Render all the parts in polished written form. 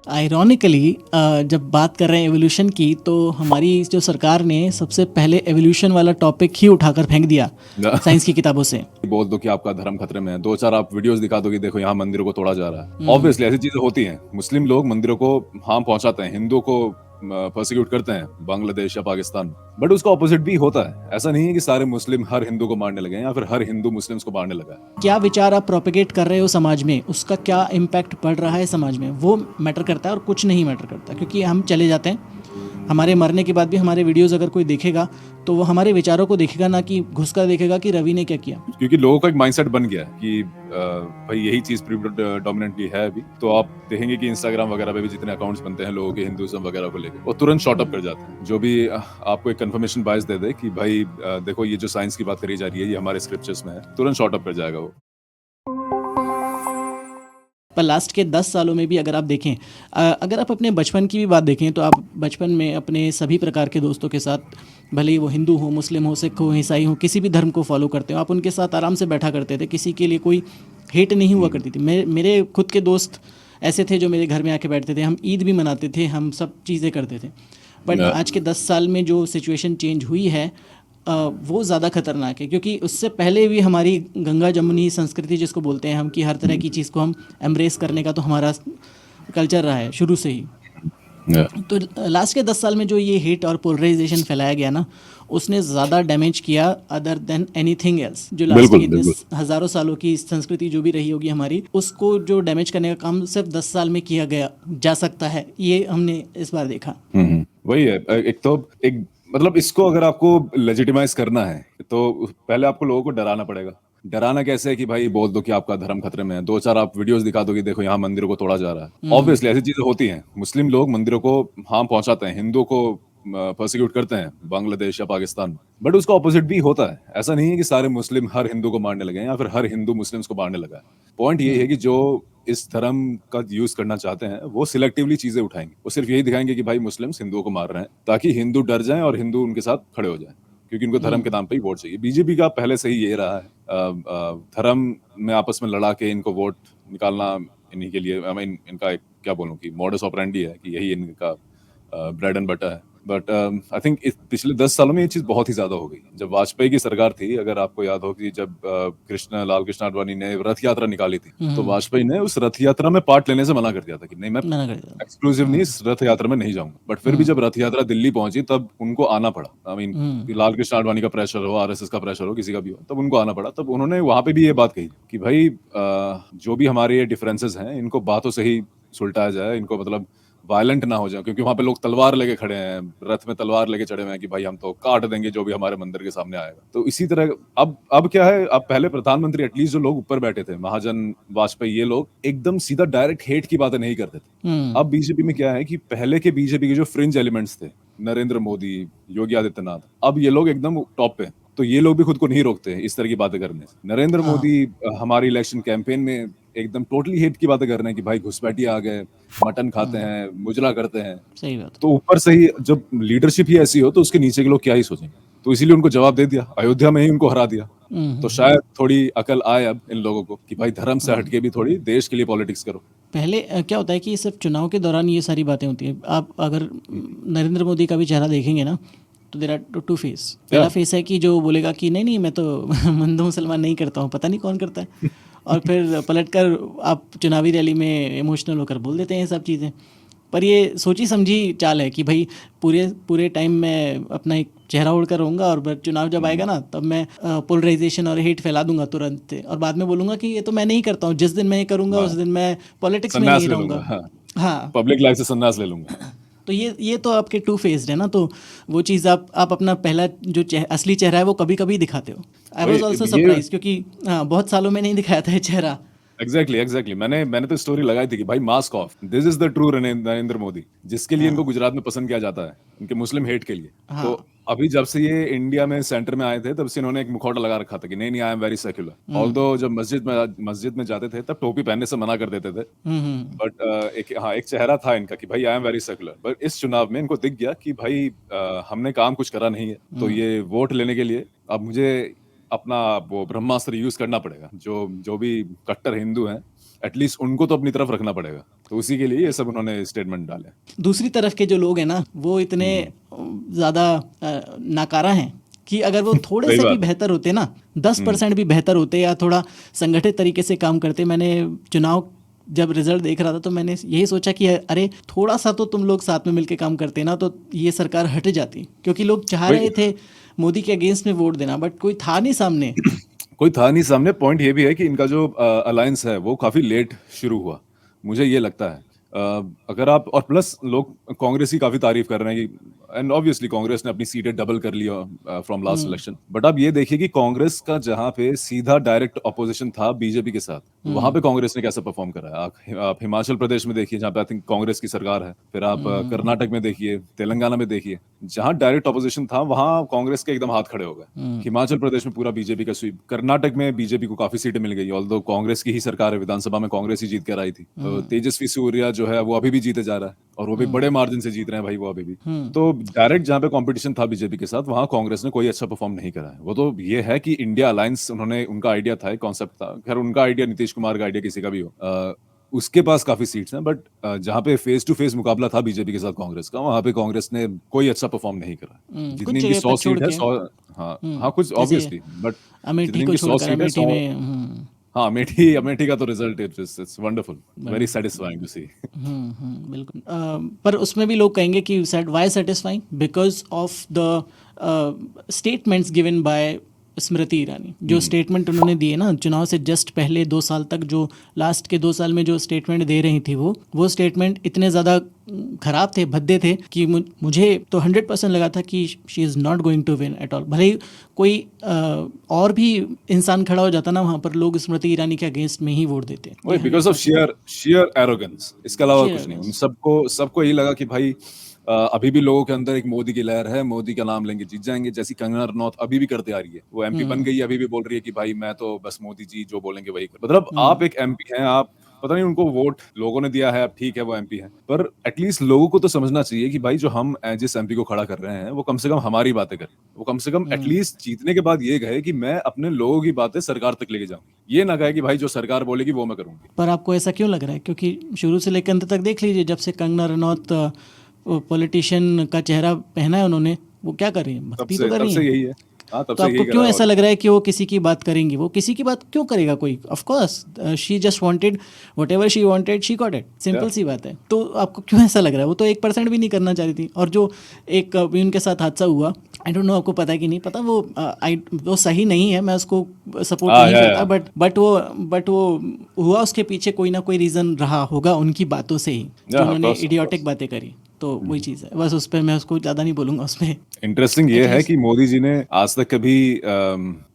Ironically जब बात कर रहे हैं एवोल्यूशन की, तो हमारी जो सरकार ने सबसे पहले एवोल्यूशन वाला टॉपिक ही उठाकर फेंक दिया साइंस की किताबों से। बोल दो कि आपका धर्म खतरे में है, दो चार आप वीडियोस दिखा दो कि देखो यहाँ मंदिरों को तोड़ा जा रहा है। ऑब्वियसली ऐसी चीजें होती हैं। मुस्लिम लोग मंदिरों को हार्म पहुंचाते हैं, हिंदुओं को परसिक्यूट करते हैं बांग्लादेश या पाकिस्तान में। बट उसका ऑपोजिट भी होता है। ऐसा नहीं है कि सारे मुस्लिम हर हिंदू को मारने लगे हैं या फिर हर हिंदू मुस्लिम्स को मारने लगा है। क्या विचार आप प्रोपेगेट कर रहे हो समाज में, उसका क्या इम्पैक्ट पड़ रहा है समाज में, वो मैटर करता है और कुछ नहीं मैटर करता। क्योंकि हम चले जाते हैं, हमारे मरने के बाद भी हमारे वीडियोस अगर कोई देखेगा तो वो हमारे विचारों को देखेगा, ना कि घुसकर देखेगा कि रवि ने क्या किया। क्योंकि लोगों का एक माइंडसेट बन गया है कि भाई यही चीज प्रीडोमिनेंटली है अभी। तो आप देखेंगे कि इंस्टाग्राम वगैरह पे भी जितने अकाउंट्स बनते हैं लोगों के हिंदुइज्म वगैरह को लेकर, वो तुरंत शॉर्ट अप कर जाते हैं। जो भी आपको एक कंफर्मेशन बायस दे दे कि भाई देखो ये जो साइंस की बात करी जा रही है ये हमारे स्क्रिप्चर्स में है, तुरंत शॉर्ट अप कर जाएगा वो। पर लास्ट के 10 सालों में भी अगर आप देखें, अगर आप अपने बचपन की भी बात देखें, तो आप बचपन में अपने सभी प्रकार के दोस्तों के साथ, भले ही वो हिंदू हो, मुस्लिम हो, सिख हो, ईसाई हो, किसी भी धर्म को फॉलो करते हो, आप उनके साथ आराम से बैठा करते थे। किसी के लिए कोई हेट नहीं हुआ करती थी। मेरे खुद के दोस्त ऐसे थे जो मेरे घर में आके बैठते थे, हम ईद भी मनाते थे, हम सब चीज़ें करते थे। बट आज के 10 साल में जो सिचुएशन चेंज हुई है, वो ज़्यादा खतरनाक है। क्योंकि उससे पहले भी हमारी गंगा जमुनी संस्कृति जिसको बोलते हैं हम, कि हर तरह की चीज़ को हम एम्ब्रेस करने का तो हमारा कल्चर रहा है शुरू से ही। तो लास्ट के 10 साल में जो ये हेट और पोलराइजेशन फैलाया गया ना, उसने ज़्यादा डैमेज किया अदर देन एनीथिंग एल्स। जो लास्ट के इतने हज़ारों सालों की संस्कृति जो भी रही होगी हमारी, उसको जो डैमेज करने का काम सिर्फ 10 साल में किया गया जा सकता है, ये हमने इस बार देखा। वही है। एक तो एक मतलब इसको अगर आपको लेजिटिमाइज करना है तो पहले आपको लोगों को डराना पड़ेगा। डराना कैसे है कि भाई बोल दो कि आपका धर्म खतरे में है, दो चार आप वीडियोस दिखा दो कि देखो यहाँ मंदिरों को तोड़ा जा रहा है। ऑब्वियसली ऐसी चीजें होती हैं। मुस्लिम लोग मंदिरों को हार्म पहुंचाते हैं, हिंदुओं को परसिक्यूट करते हैं बांग्लादेश या पाकिस्तान में। बट उसका ऑपोजिट भी होता है। ऐसा नहीं है कि सारे मुस्लिम हर हिंदू को मारने लगे हैं या फिर हर हिंदू मुस्लिम्स को मारने लगा है। पॉइंट ये है कि जो इस धर्म का यूज करना चाहते हैं वो सिलेक्टिवली चीजें उठाएंगे। वो सिर्फ यही दिखाएंगे कि भाई मुस्लिम्स हिंदुओं को मार रहे हैं ताकि हिंदू डर जाएं और हिंदू उनके साथ खड़े हो जाएं, क्योंकि उनको धर्म के नाम पे ही वोट चाहिए। बीजेपी का पहले से ही ये रहा है, धर्म में आपस में लड़ा के इनको वोट निकालना इन्हीं के लिए। आई मीन इनका एक क्या बोलूं कि मॉडस ऑपरेंडी है कि यही इनका ब्रेड एंड बटर है। बट आई थिंक पिछले 10 सालों में ये चीज बहुत ही ज्यादा हो गई। जब वाजपेयी की सरकार थी, अगर आपको याद हो कि जब लाल कृष्ण आडवाणी ने रथ यात्रा निकाली थी, तो वाजपेयी ने उस रथ यात्रा में पार्ट लेने से मना कर दिया था कि नहीं, मैं एक्सक्लूसिव नहीं इस रथ यात्रा में नहीं जाऊंगा। बट फिर भी जब रथ यात्रा दिल्ली पहुंची तब उनको आना पड़ा। आई मीन लाल कृष्ण आडवाणी का प्रेशर हो, आरएसएस का प्रेशर हो, किसी का भी हो, तब उनको आना पड़ा। तब उन्होंने वहां पे भी ये बात कही कि भाई जो भी हमारे ये डिफरेंसेस हैं इनको बातों से ही सुलटाया जाए, इनको मतलब वायलेंट ना हो जाए। क्योंकि वहां पे लोग तलवार लेके खड़े हैं, रथ में तलवार लेके चढ़े हुए हैं कि भाई हम तो काट देंगे जो भी हमारे मंदिर के सामने आएगा। तो इसी तरह अब क्या है, अब पहले प्रधानमंत्री एटलीस्ट जो लोग ऊपर बैठे थे, महाजन, वाजपेयी, ये लोग एकदम सीधा डायरेक्ट हेट की बातें नहीं करते थे। अब बीजेपी में क्या है कि पहले के बीजेपी के जो फ्रिंज एलिमेंट्स थे, नरेंद्र मोदी, योगी आदित्यनाथ, अब ये लोग एकदम टॉप पे। तो ये लोग भी खुद को नहीं रोकते इस तरह की बातें करने से। नरेंद्र मोदी हमारी इलेक्शन कैंपेन में एकदम टोटली हेट की बातें कर रहे हैं कि भाई घुसपैठिए आ गए, मटन खाते हैं, मुजरा करते हैं। सही बात। तो ऊपर से ही जब लीडरशिप ही ऐसी हो तो उसके नीचे के लोग क्या ही सोचेंगे। तो इसीलिए उनको जवाब दे दिया, अयोध्या में ही उनको हरा दिया। तो शायद थोड़ी अकल आए अब इन लोगों को कि भाई धर्म से हटके भी थोड़ी देश के लिए पॉलिटिक्स करो। पहले क्या होता है कि सिर्फ चुनाव के दौरान ये सारी बातें होती हैं। आप अगर नरेंद्र मोदी का भी चेहरा देखेंगे ना, तो देर आर टू फेस। पहला फेस है कि जो बोलेगा कि नहीं नहीं मैं तो हिंदू मुसलमान नहीं करता हूँ, पता नहीं कौन करता है। और फिर पलटकर आप चुनावी रैली में इमोशनल होकर बोल देते हैं सब चीज़ें। पर ये सोची समझी चाल है कि भाई पूरे टाइम मैं अपना एक चेहरा ओढ़ कर रहूँगा, और चुनाव जब आएगा ना तब मैं पोलराइजेशन और हेट फैला दूंगा तुरंत, और बाद में बोलूँगा कि ये तो मैं नहीं करता हूँ। जिस दिन मैं ये करूँगा उस दिन मैं पॉलिटिक्स में नहीं रहूँगा। हाँ, पब्लिक लाइफ से संन्यास ले लूँगा। तो ये तो आपके टू फेस्ड है ना। तो वो चीज़ आप अपना पहला जो असली चेहरा है वो कभी कभी दिखाते हो। आई वॉज ऑल्सो सरप्राइज, क्योंकि हाँ बहुत सालों में नहीं दिखाया था ये चेहरा। एग्जैक्टली मैंने तो स्टोरी लगाई थी कि भाई mask of, this is the true Narendra Modi, जिसके लिए इनको गुजरात में पसंद किया जाता है, उनके मुस्लिम हेट के लिए। तो अभी जब से ये इंडिया में सेंटर में आए थे तब से इन्होंने एक मुखौटा लगा रखा था कि नहीं I am very secular. Although जब मस्जिद में जाते थे तब टोपी पहनने से मना कर देते थे। बट एक चेहरा था इनका कि भाई I am very secular. But इस चुनाव में इनको दिख गया कि भाई हमने काम कुछ करा नहीं है, तो ये वोट लेने के लिए अब मुझे अपना वो ब्रह्मास्त्र यूज करना पड़ेगा। जो जो भी कट्टर हिंदू हैं एटलीस्ट उनको तो अपनी तरफ रखना पड़ेगा। तो उसी के लिए ये सब उन्होंने स्टेटमेंट डाले। दूसरी तरफ के जो लोग हैं ना वो इतने ज़्यादा नाकारा हैं कि अगर वो थोड़े सही से भी बात है। बेहतर होते ना 10% भी बेहतर होते या थोड़ा संगठित तरीके से काम करते। मैंने चुनाव जब रिजल्ट देख रहा था तो मैंने यही सोचा कि अरे थोड़ा सा तो तुम लोग साथ में मिलकर काम करते ना तो ये सरकार हट जाती, क्योंकि लोग चाह वही रहे थे मोदी के अगेंस्ट में वोट देना बट कोई था नहीं सामने। कोई था नहीं सामने। पॉइंट ये भी है कि इनका जो अलायंस है वो काफी लेट शुरू हुआ, मुझे ये लगता है। अगर आप और प्लस लोग कांग्रेस की काफी तारीफ कर रहे हैं कि एंड ऑब्वियसली कांग्रेस ने अपनी सीटें डबल कर लिया फ्रॉम लास्ट इलेक्शन। बट आप ये देखिए कि कांग्रेस का जहां पे सीधा डायरेक्ट ऑपोजिशन था बीजेपी के साथ, वहां पे कांग्रेस ने कैसे परफॉर्म करा है। आप हिमाचल प्रदेश में देखिए जहां पे आई थिंक कांग्रेस की सरकार है। फिर आप कर्नाटक में देखिए, तेलंगाना में देखिए, जहां डायरेक्ट ऑपोजिशन था वहां कांग्रेस के एकदम हाथ खड़े हो गए। हिमाचल प्रदेश में पूरा बीजेपी का स्वीप, कर्नाटक में बीजेपी को काफी सीटें मिल गई, ऑल्दो कांग्रेस की ही सरकार है, विधानसभा में कांग्रेस ही जीत कर आई थी। तेजस्वी सूर्या जो है वो अभी भी जीते जा रहा है और वो भी बड़े मार्जिन से जीत रहे हैं भाई, वो अभी भी। तो डायरेक्ट जहां पे कंपटीशन था बीजेपी के साथ वहां कांग्रेस ने कोई अच्छा परफॉर्म नहीं करा है। वो तो ये है कि इंडिया अलायंस उन्होंने, उनका आइडिया था, कॉन्सेप्ट था। खैर उनका आइडिया, नीतीश कुमार का आइडिया, किसी का भी हो, उसके पास काफी सीट्स हैं। बट जहां पे फेस टू फेस मुकाबला था बीजेपी के साथ कांग्रेस का, वहां पे कांग्रेस ने कोई अच्छा परफॉर्म नहीं करा। कुछ जितनी इनकी जगह पर 100 छोड़ सीट है के 100, हाँ हाँ कुछ जैसे ऑब्वियसली, बट अमेठी जितनी को इनकी 100 छोड़कर सीट है अमेठी 100। में हाँ, अमेठी अमेठी का तो result it's wonderful, very satisfying to see. बिल्कुल। पर उसमें भी लोग कहेंगे कि why satisfying because of the statements given by Smriti Irani. जो स्टेटमेंट उन्होंने दिए ना चुनाव से जस्ट पहले 2 साल तक, जो लास्ट के 2 साल में जो स्टेटमेंट दे रही थी वो स्टेटमेंट इतने ज़्यादा खराब थे, भद्दे थे कि मुझे तो 100% लगा था कि she is not going to win at all. भले ही कोई और भी इंसान खड़ा हो जाता ना वहाँ पर, लोग स्मृति ईरानी के अगेंस्ट में ही वोट देते। वही because of share share arrogance, इसके अलावा Sheer कुछ नहीं। उन arrogance. सबको यही लगा कि भाई अभी भी लोगों के अंदर एक मोदी की लहर है, मोदी का नाम लेंगे जीत जाएंगे। जैसी कंगना रनौत अभी भी करते आ रही है, वो एमपी बन गई है, अभी भी बोल रही है कि भाई मैं तो बस मोदी जी जो बोलेंगे वही कर। मतलब आप एक एमपी हैं, आप पता नहीं उनको वोट लोगों ने दिया है, अब ठीक है वो एमपी है, पर एटलीस्ट लोगों को तो समझना चाहिए कि भाई जो हम जिस एमपी को खड़ा कर रहे हैं वो कम से कम हमारी बातें करें। वो कम से कम एटलीस्ट जीतने के बाद ये कहे कि मैं अपने लोगों की बातें सरकार तक लेके जाऊंगी, ये ना कहे कि भाई जो सरकार बोलेगी वो मैं करूंगी। पर आपको ऐसा क्यों लग रहा है? क्योंकि शुरू से लेकर अंत तक देख लीजिए, जब से कंगना रनौत पॉलिटिशियन का चेहरा पहना है उन्होंने, वो क्या कर रही है? तब भक्ति तो से कर तब रही से है। यही है। हाँ, तब तो से आपको यही क्यों करा। ऐसा और लग रहा है कि वो किसी की बात करेंगी? वो किसी की बात क्यों करेगा कोई? Of course she just wanted whatever she wanted she got it, simple सी बात है। तो आपको क्यों ऐसा लग रहा है? वो तो 1% भी नहीं करना चाह रही थी। और जो एक अभी उनके साथ हादसा हुआ, आई डोंट नो आपको पता है कि नहीं पता, वो सही नहीं है, मैं उसको सपोर्ट हाँ, नहीं या करता, बट वो हुआ, उसके पीछे कोई ना कोई रीज़न रहा होगा उनकी बातों से ही, जो ऑफ उन्होंने कोर्स, ऑफ इडियोटिक कोर्स। बातें करी। तो वही चीज़ है बस, उस पर मैं उसको ज़्यादा नहीं बोलूँगा उस पर। इंटरेस्टिंग ये है एटलीस्ट कि मोदी जी ने आज तक कभी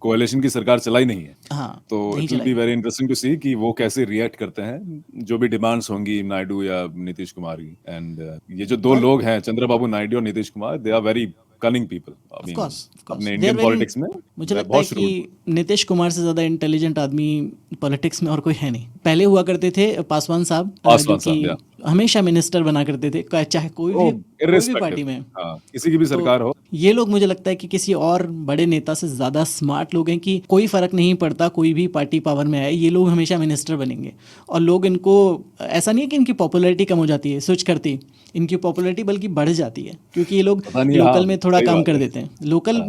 कोalition की सरकार चलाई नहीं है। हाँ, तो नहीं इट विल चलाई बी है। वेरी इंटरेस्टिंग टू सी कि वो कैसे रिएक्ट करते हैं, जो भी डिमांड्स होंगी नायडू या नीतीश कुमार की। एंड ये जो दो और लोग हैं, चंद्रबाबू नायडू और Nitish Kumar, they are very cunning people. I of mean course अपने they are Indian very, politics में मुझे लगता है बहुत कि shrewd। नीतीश कुमार से ज़्यादा इंटेलिजेंट आदमी पॉलिटिक्स में और कोई है नहीं। पहले हुआ करते थे पासवान साहब, जो पासवान कि साहब, या हमेशा मिनिस्टर बना करते थे, चाहे ओ कोई भी इररिस्पेक्टिव, पार्टी में। हाँ किसी की भी तो सरकार हो। ये लोग मुझे लगता है कि किसी और बड़े नेता से ज़्यादा स्मार्ट लोग हैं, कि कोई फ़र्क नहीं पड़ता कोई भी पार्टी पावर में आए, ये लोग हमेशा मिनिस्टर बनेंगे। और लोग इनको, ऐसा नहीं है कि इनकी पॉपुलैरिटी कम हो जाती है स्विच करती, इनकी पॉपुलैरिटी बल्कि बढ़ जाती है, क्योंकि ये लोग पता नहीं, हाँ लोकल में थोड़ा सही काम बात कर है। देते हैं। लोकल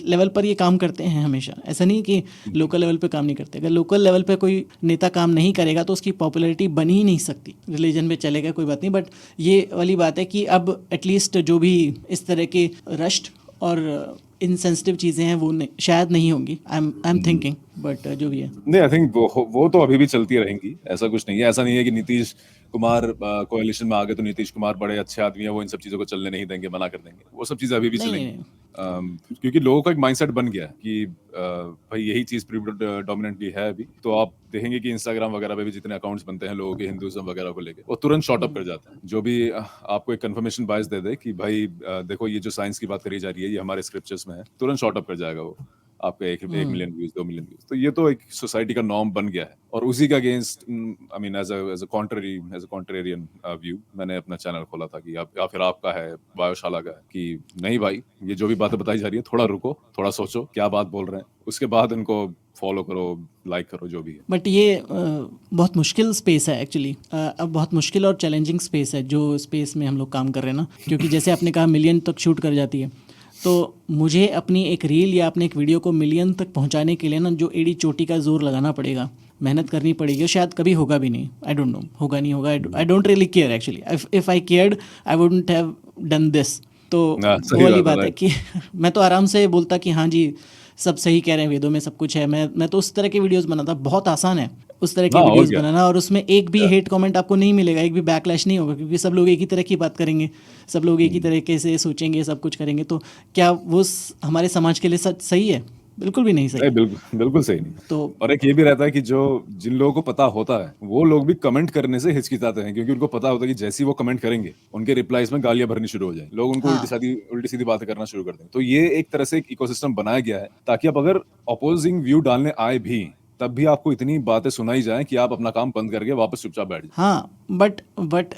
लेवल पर ये काम करते हैं हमेशा, ऐसा नहीं कि लोकल लेवल पे काम नहीं करते। अगर लोकल लेवल पे कोई नेता काम नहीं करेगा तो उसकी पॉपुलैरिटी बन ही नहीं सकती। रिलीजन पे चलेगा कोई बात नहीं, बट ये वाली बात है कि अब एटलीस्ट जो भी इस तरह के रश्ट और इनसेंसिटिव चीज़ें हैं वो शायद नहीं होंगी। आई एम थिंकिंग, बट जो भी है। नहीं, आई थिंक वो तो अभी भी चलती रहेंगी, ऐसा कुछ नहीं है। ऐसा नहीं है कि नीतीश कुमार कोalition में आ गए तो नीतीश कुमार बड़े अच्छे आदमी है, वो इन सब चीजों को चलने नहीं देंगे, मना कर देंगे। वो सब चीजें अभी भी नहीं नहीं चलेंगी। नहीं, क्योंकि लोगों का एक माइंडसेट बन गया है कि भाई यही चीज प्रीडोमिनेंटली है अभी। तो आप देखेंगे कि इंस्टाग्राम वगैरह पे भी जितने अकाउंट्स बनते हैं लोगों के हिंदुइज्म वगैरह को लेके, वो तुरंत शॉर्ट अप कर जाते हैं। जो भी आपको एक कंफर्मेशन बायस दे दे कि भाई देखो ये जो साइंस की बात करी जा रही है ये हमारे स्क्रिप्चर्स में है, तुरंत शॉर्ट अप कर जाएगा वो। आपका 1 मिलियन व्यूज, 2 मिलियन व्यूज। तो ये तो एक सोसाइटी का नॉर्म बन गया है, और उसी का against I mean as a contrarian view मैंने अपना चैनल खोला था कि या फिर आपका है, वायुशाला का है, कि नहीं भाई, ये जो भी बातें बताई जा रही है, थोड़ा रुको, थोड़ा सोचो क्या बात बोल रहे हैं, उसके बाद उनको फॉलो करो, लाइक करो, जो भी है। बट ये बहुत मुश्किल स्पेस है एक्चुअली। अब बहुत मुश्किल और चैलेंजिंग स्पेस है जो स्पेस में हम लोग काम कर रहे हैं ना, क्योंकि जैसे आपने कहा मिलियन तक शूट कर जाती है, तो मुझे अपनी एक रील या अपने एक वीडियो को मिलियन तक पहुंचाने के लिए ना जो एड़ी चोटी का जोर लगाना पड़ेगा, मेहनत करनी पड़ेगी, और शायद कभी होगा भी नहीं। आई डोंट नो, होगा नहीं होगा। I don't really care actually. If I cared I wouldn't have done this. तो सही वो वाली बात है, बात है कि मैं तो आराम से बोलता कि हाँ जी सब सही कह रहे हैं, वेदों में सब कुछ है। मैं तो उस तरह के वीडियोस बनाता, बहुत आसान है उस तरह के हाँ, और वीडियोस क्या। बनाना, और उसमें एक भी हेट कमेंट आपको नहीं मिलेगा, एक भी बैकलैश नहीं होगा, क्योंकि सब लोग एक ही तरह की बात करेंगे, सब लोग एक ही तरीके से सोचेंगे, सब कुछ करेंगे। तो क्या वो हमारे समाज के लिए सही है? बिल्कुल भी नहीं सही नहीं, है। बिल्कुल बिल्कुल सही नहीं। तो और एक ये भी रहता है कि जो जिन लोगों को पता होता है, वो लोग भी कमेंट करने से हिचकिचाते हैं, क्योंकि उनको पता होता है कि जैसे ही वो कमेंट करेंगे, उनके रिप्लाईज में गालियां भरनी शुरू हो जाए, लोग उनको हाँ उल्टी सीधी बातें करना शुरू कर देंगे। तो ये एक तरह से एक इकोसिस्टम बनाया गया है, ताकि आप अगर अपोजिंग व्यू डालने आए भी, तब भी आपको इतनी बातें सुनाई जाए कि आप अपना काम बंद करके वापस चुपचाप बैठ जाए। हाँ, बट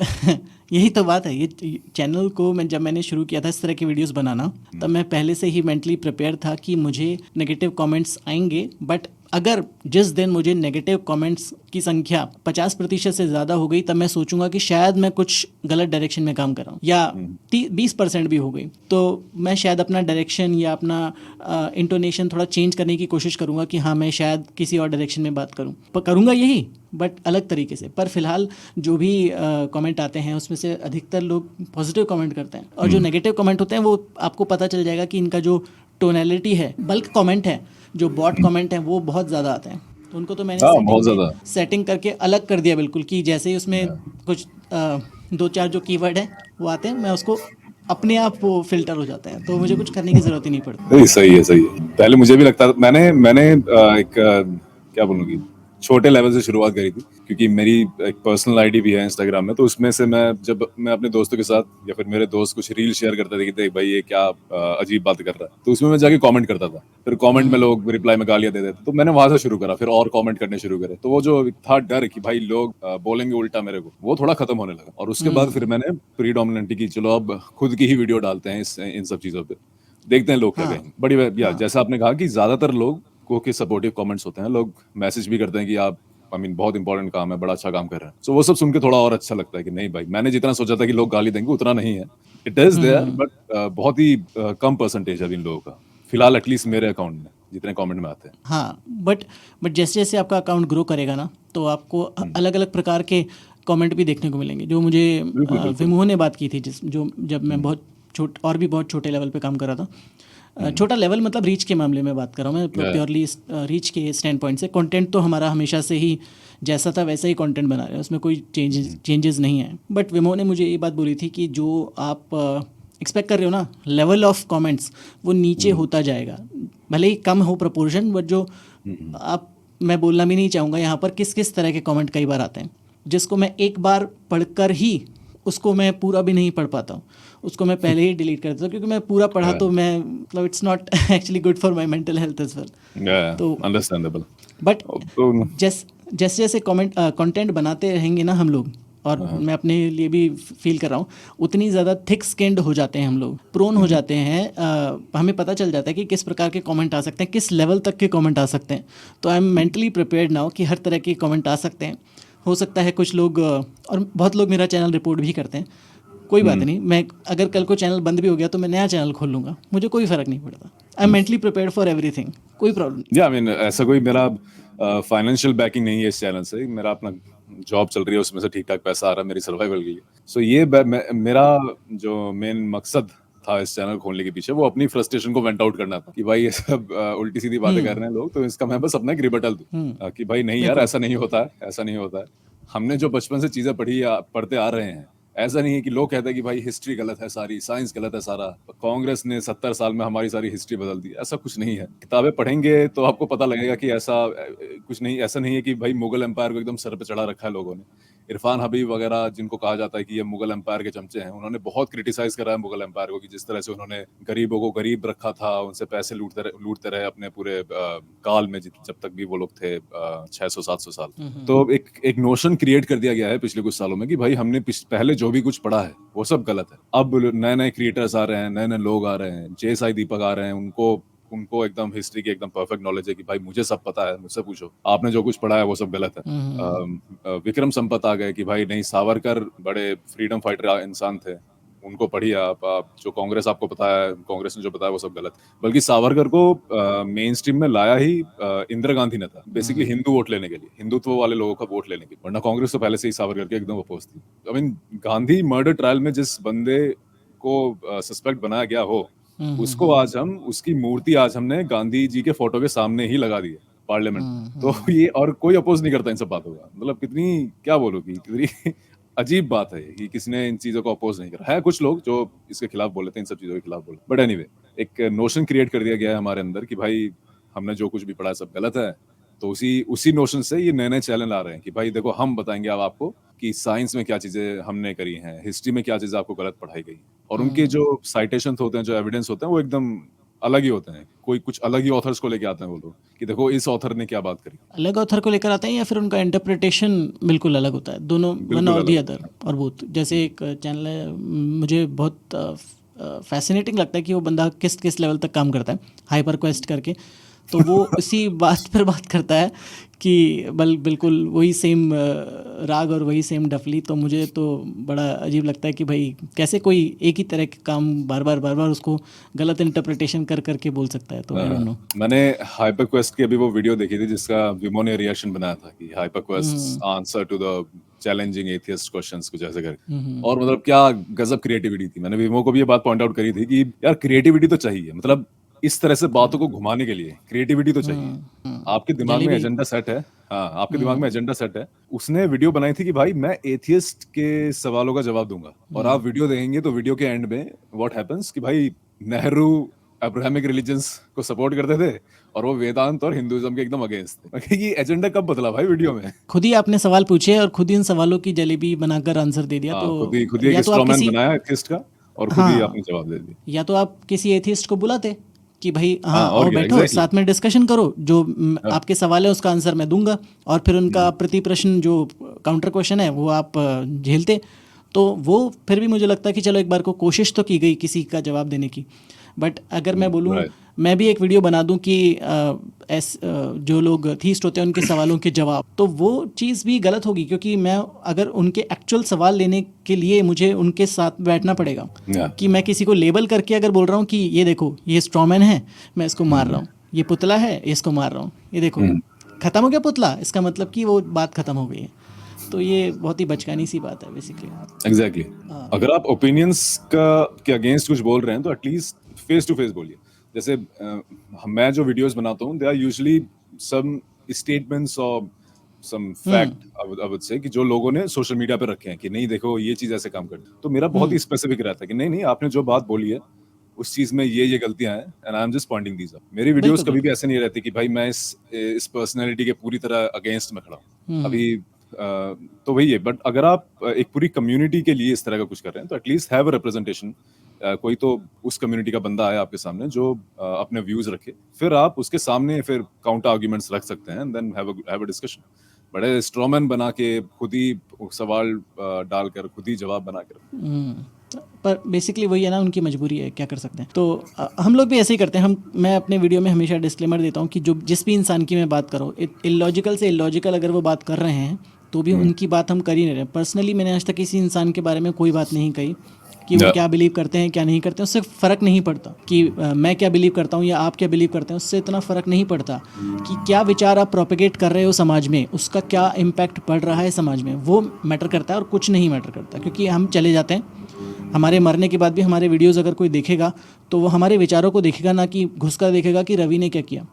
यही तो बात है। ये चैनल को जब मैंने शुरू किया था इस तरह के वीडियोस बनाना, तब मैं पहले से ही मेंटली प्रिपेयर था कि मुझे नेगेटिव कमेंट्स आएंगे। बट अगर जिस दिन मुझे नेगेटिव कमेंट्स की संख्या 50% से ज़्यादा हो गई, तब मैं सोचूंगा कि शायद मैं कुछ गलत डायरेक्शन में काम कर रहा हूँ, या 20% भी हो गई, तो मैं शायद अपना डायरेक्शन या अपना इंटोनेशन थोड़ा चेंज करने की कोशिश करूँगा कि हाँ मैं शायद किसी और डायरेक्शन में बात करूँ, पर करूँगा यही, बट अलग तरीके से। पर फिलहाल जो भी कमेंट आते हैं उसमें से अधिकतर लोग पॉजिटिव कमेंट करते हैं, और जो नेगेटिव कमेंट होते हैं वो आपको पता चल जाएगा कि इनका जो टोनैलिटी है, बल्क कमेंट है, जो बॉट कमेंट है, वो बहुत ज़्यादा आते हैं। तो उनको तो मैंने हाँ, बहुत ज्यादा। सेटिंग करके अलग कर दिया बिल्कुल, कि जैसे ही उसमें कुछ 2-4 जो कीवर्ड है वो आते हैं, मैं उसको अपने आप वो फिल्टर हो जाते हैं, तो मुझे कुछ करने की ज़रूरत ही नहीं पड़ती। नहीं, सही है, सही है। पहले मुझे भी लगता था, मैंने क्या बोलूँगी, छोटे लेवल से शुरुआत करी थी, क्योंकि मेरी एक पर्सनल आईडी भी है इंस्टाग्राम में। तो उसमें से जब मैं अपने दोस्तों के साथ या फिर मेरे दोस्त कुछ रील शेयर करते थे कि देख भाई ये क्या अजीब बात कर रहा है, तो उसमें मैं जाके कमेंट करता था। फिर कमेंट में लोग रिप्लाई में गालियां दे देते, तो मैंने वहां से शुरू करा, फिर और कमेंट करने शुरू करे। तो वो जो था डर कि भाई लोग बोलेंगे उल्टा मेरे को, वो थोड़ा खत्म होने लगा। और उसके बाद फिर मैंने प्रीडोमिनेंटली की चलो अब खुद की ही वीडियो डालते हैं इन सब चीजों पे, देखते हैं लोग क्या हाँ कहेंगे। जैसा आपने कहा कि ज्यादातर लोग को सपोर्टिव कमेंट्स होते हैं, लोग मैसेज भी करते हैं कि आप बहुत इंपॉर्टेंट काम है, बड़ा अच्छा काम कर रहे हैं। सो वो सब सुन के थोड़ा और अच्छा लगता है कि नहीं भाई, मैंने जितना सोचा था कि लोग गाली देंगे उतना नहीं है। इट इज देयर, बट बहुत ही कम परसेंटेज है इन लोगों का, फिलहाल एटलीस्ट मेरे अकाउंट में जितने कमेंट में आते हैं। हाँ, बट जैसे जैसे आपका अकाउंट ग्रो करेगा ना, तो आपको अलग अलग प्रकार के कमेंट भी देखने को मिलेंगे। जो मुझे बिल्कुल बिल्कुल। विमोह ने बात की थी, जब मैं बहुत छोटे लेवल पे काम कर रहा था। छोटा लेवल मतलब रीच के मामले में बात कर रहा हूँ मैं, प्योरली रीच के स्टैंड पॉइंट से। कंटेंट तो हमारा हमेशा से ही जैसा था वैसा ही कंटेंट बना रहे हैं, उसमें कोई चेंजेस नहीं है। बट विमोह ने मुझे ये बात बोली थी कि जो आप एक्सपेक्ट कर रहे हो ना, लेवल ऑफ कमेंट्स वो नीचे होता जाएगा, भले ही कम हो प्रोपोर्शन, बट जो आप, मैं बोलना भी नहीं चाहूँगा यहाँ पर किस किस तरह के कमेंट कई बार आते हैं, जिसको मैं एक बार पढ़कर ही उसको मैं पूरा भी नहीं पढ़ पाता हूँ, उसको मैं पहले ही डिलीट कर देता हूँ, क्योंकि मैं पूरा पढ़ा तो मैं मतलब it's not actually good for my mental health as well. तो अंडरस्टैंडेबल। बट तो जैसे जैसे कंटेंट बनाते रहेंगे ना हम लोग, और मैं अपने लिए भी फील कर रहा हूँ, उतनी ज़्यादा थिक स्किन्ड हो जाते हैं हम लोग, प्रोन हो जाते हैं। हमें पता चल जाता है कि किस प्रकार के कमेंट आ सकते हैं, किस लेवल तक के कमेंट आ सकते हैं। तो I am mentally prepared now कि हर तरह के कमेंट आ सकते हैं। हो सकता है कुछ लोग, और बहुत लोग मेरा चैनल रिपोर्ट भी करते हैं, कोई बात नहीं, मैं अगर कल को चैनल बंद भी हो गया तो मैं नया चैनल खोल लूँगा, मुझे कोई फ़र्क नहीं पड़ता। I am mentally prepared for everything, कोई प्रॉब्लम नहीं। या ऐसा कोई मेरा फाइनेंशियल बैकिंग नहीं है इस चैनल से। मेरा अपना जॉब चल रही है, उसमें से ठीक ठाक पैसा आ रहा है मेरी सर्वाइवल के लिए। सो ये मेरा जो मेन मकसद था इस चैनल खोलने के पीछे, वो अपनी फ्रस्ट्रेशन को वेंट आउट करना था कि भाई ये सब उल्टी सीधी बातें कर रहे हैं लोग, तो इसका मैं बस अपना एक रिबटल दूं कि भाई नहीं यार, बिल्कुल। ऐसा नहीं होता है, ऐसा नहीं होता है। हमने जो बचपन से चीजें पढ़ते आ रहे हैं, ऐसा नहीं है कि लोग कहते हैं कि भाई हिस्ट्री गलत है सारी, साइंस गलत है सारा, कांग्रेस ने 70 साल में हमारी सारी हिस्ट्री बदल दी। ऐसा कुछ नहीं है। किताबें पढ़ेंगे तो आपको पता लगेगा कि ऐसा कुछ नहीं, ऐसा नहीं है कि भाई मुगल एम्पायर को एकदम सर पे चढ़ा रखा है लोगों ने। इरफान हबीब वगैरह जिनको कहा जाता है कि ये मुगल एम्पायर के चमचे हैं, उन्होंने बहुत क्रिटिसाइज करा है मुगल एम्पायर को कि जिस तरह से उन्होंने गरीबों को गरीब रखा था, उनसे पैसे लूटते रहे अपने पूरे काल में, जब तक भी वो लोग थे 600-700 साल। तो एक नोशन क्रिएट कर दिया गया है पिछले कुछ सालों में कि भाई हमने पहले जो भी कुछ पढ़ा है वो सब गलत है। अब नए नए क्रिएटर्स आ रहे हैं, नए नए लोग आ रहे हैं, जेएसआई दीपक आ रहे हैं, उनको एकदम हिस्ट्री की एकदम परफेक्ट नॉलेज है कि भाई मुझे सब पता है, मुझसे पूछो, आपने जो कुछ पढ़ा है वो सब गलत है। विक्रम संपत आ गए कि भाई नहीं, सावरकर बड़े फ्रीडम फाइटर इंसान थे, उनको पढ़िए आप जो कांग्रेस आपको पता है, कांग्रेस ने जो बताया वो सब गलत। बल्कि सावरकर को मेन स्ट्रीम में लाया ही इंदिरा गांधी ने था, बेसिकली हिंदू वोट लेने के लिए, हिंदुत्व वाले लोगों का वोट लेने के लिए, वरना कांग्रेस तो पहले से ही सावरकर के एकदम अपोज थी। I mean Gandhi murder trial में जिस बंदे को सस्पेक्ट बनाया गया हो, उसको आज हम, उसकी मूर्ति आज हमने गांधी जी के फोटो के सामने ही लगा दी है पार्लियामेंट। तो ये, और कोई अपोज नहीं करता इन सब बातों का। मतलब कितनी, क्या बोलो कि कितनी अजीब बात है कि किसने इन चीजों को अपोज नहीं करा है। कुछ लोग जो इसके खिलाफ बोले थे, इन सब चीजों के खिलाफ बोले, बट एनीवे एक नोशन क्रिएट कर दिया गया है हमारे अंदर कि भाई हमने जो कुछ भी पढ़ा है सब गलत है। तो उसी नोशन से ये नए नए चैलेंज आ रहे हैं कि भाई देखो, हम बताएंगे अब आपको कि साइंस में क्या चीजें हमने करी हैं, हिस्ट्री में क्या चीजें आपको गलत पढ़ाई गई, और उनके जो साइटेशन होते हैं, जो एविडेंस होते हैं, वो एकदम अलग ही होते हैं। कोई कुछ अलग ही ऑथर्स को लेके आते हैं वो लोग कि देखो इस ऑथर ने क्या बात करी। अलग ऑथर को लेकर आते हैं या फिर उनका इंटरप्रिटेशन बिल्कुल अलग होता है, दोनों, वन बिल्कुल और दी अलग। अदर। और वो जैसे एक चैनल है, मुझे बहुत फैसिनेटिंग लगता है कि वो बंदा किस किस लेवल तक काम करता है, हाइपर क्वेस्ट करके। तो वो उसी बात पर बात करता है कि बिल्कुल वही सेम राग और वही सेम डफली। तो मुझे तो बड़ा अजीब लगता है कि भाई कैसे कोई एक ही तरह के काम बार बार उसको गलत इंटरप्रिटेशन कर करके बोल सकता है। तो आई डोंट नो। मैंने हाइपर क्वेस्ट की अभी वो वीडियो देखी थी जिसका विमो ने रिएक्शन बनाया था कि hyper quest answer to the challenging atheist questions, कुछ ऐसे करके। और मतलब क्या गजब क्रिएटिविटी थी। मैंने विमो को भी ये बात पॉइंट आउट करी थी कि यार क्रिएटिविटी तो चाहिए, मतलब इस तरह से बातों को घुमाने के लिए क्रिएटिविटी तो चाहिए। आपके दिमाग में जलेबी। एजेंडा सेट है, हाँ आपके दिमाग में एजेंडा सेट है। उसने वीडियो बनाई थी कि भाई मैं एथियस्ट के सवालों का जवाब दूंगा, और आप वीडियो देखेंगे तो वीडियो के एंड में व्हाट हैपेंस कि भाई नेहरू अब्राहमिक रिलीजन्स को सपोर्ट करते थे और वो वेदांत और हिंदुइज्म के एकदम अगेंस्ट थे। ये एजेंडा कब बदला भाई वीडियो में? खुद ही आपने सवाल पूछे और खुद ही इन सवालों की जलेबी बनाकर आंसर दे दिया। हाँ, तो खुद ही एक या तो आप स्ट्रॉमैन किसी, बनाया एथियस्ट का और खुद ही हाँ, आपने जवाब दे दिया। या तो आप किसी एथियस्ट को बुलाते कि भाई हाँ हाँ, और और क्या, बैठो एग्जैक्टली। साथ में डिस्कशन करो, जो आपके सवाल है उसका आंसर मैं दूंगा, और फिर उनका प्रति प्रश्न जो काउंटर क्वेश्चन है वो आप झेलते। तो वो फिर भी मुझे लगता है कि चलो एक बार को कोशिश तो की गई किसी का जवाब देने की। बट अगर मैं बोलूँ, राइट। मैं भी एक वीडियो बना दूं कि जो लोग थीस्ट होते हैं उनके सवालों के जवाब, तो वो चीज़ भी गलत होगी, क्योंकि मैं अगर उनके एक्चुअल सवाल लेने के लिए मुझे उनके साथ बैठना पड़ेगा। या कि मैं किसी को लेबल करके अगर बोल रहा हूँ कि ये देखो ये स्ट्रॉमैन है, मैं इसको मार रहा हूँ, ये पुतला है इसको मार रहा हूँ, ये देखो खत्म हो गया पुतला, इसका मतलब कि वो बात खत्म हो गई है। तो ये बहुत ही बचकानी सी बात है बेसिकली। एग्जैक्टली। अगर आप ओपिनियंस के अगेंस्ट कुछ बोल रहे हैं तो एटलीस्ट फेस टू फेस बोलिए। जैसे मैं जो वीडियोस बनाता हूँ, they are usually some statements और some fact I would say, कि जो लोगों ने सोशल मीडिया पे रखे हैं कि नहीं देखो ये चीज ऐसे काम करती है। तो मेरा बहुत ही स्पेसिफिक रहता है कि नहीं आपने जो बात बोली है उस चीज में ये गलतियां हैं, and I am just pointing these out. मेरी वीडियोस बिल्कुल, कभी भी ऐसे नहीं रहती कि भाई मैं इस पर्सनैलिटी के पूरी तरह अगेंस्ट में खड़ा हूँ। अभी तो वही है। बट अगर आप एक पूरी कम्युनिटी के लिए इस तरह का कुछ कर रहे हैं तो एटलीस्ट हैव अ रिप्रेजेंटेशन। कोई तो उस कम्युनिटी का बंदा आए आपके सामने जो अपने व्यूज रखे, फिर आप उसके सामने फिर काउंटर आर्ग्यूमेंट्स रख सकते हैं, देन हैव अ डिस्कशन। बड़े स्ट्रॉमैन बना के खुद ही सवाल डालकर खुद ही जवाब बना कर, पर बेसिकली वही है ना, उनकी मजबूरी है, क्या कर सकते हैं। तो हम लोग भी ऐसे ही करते हैं। मैं अपने वीडियो में हमेशा डिस्क्लेमर देता हूँ कि जो जिस भी इंसान की मैं बात कर रहा हूँ, इलॉजिकल से इलॉजिकल अगर वो बात कर रहे हैं तो भी उनकी बात हम कर ही नहीं रहे। पर्सनली मैंने आज तक किसी इंसान के बारे में कोई बात नहीं कही कि वो क्या बिलीव करते हैं क्या नहीं करते हैं, उससे फ़र्क नहीं पड़ता कि मैं क्या बिलीव करता हूँ या आप क्या बिलीव करते हैं, उससे इतना फ़र्क नहीं पड़ता कि क्या विचार आप प्रोपेगेट कर रहे हो समाज में, उसका क्या इम्पैक्ट पड़ रहा है समाज में, वो मैटर करता है और कुछ नहीं मैटर करता। क्योंकि हम चले जाते हैं, हमारे मरने के बाद भी हमारे वीडियोज़ अगर कोई देखेगा तो वो हमारे विचारों को देखेगा, ना कि घुस कर देखेगा कि रवि ने क्या किया।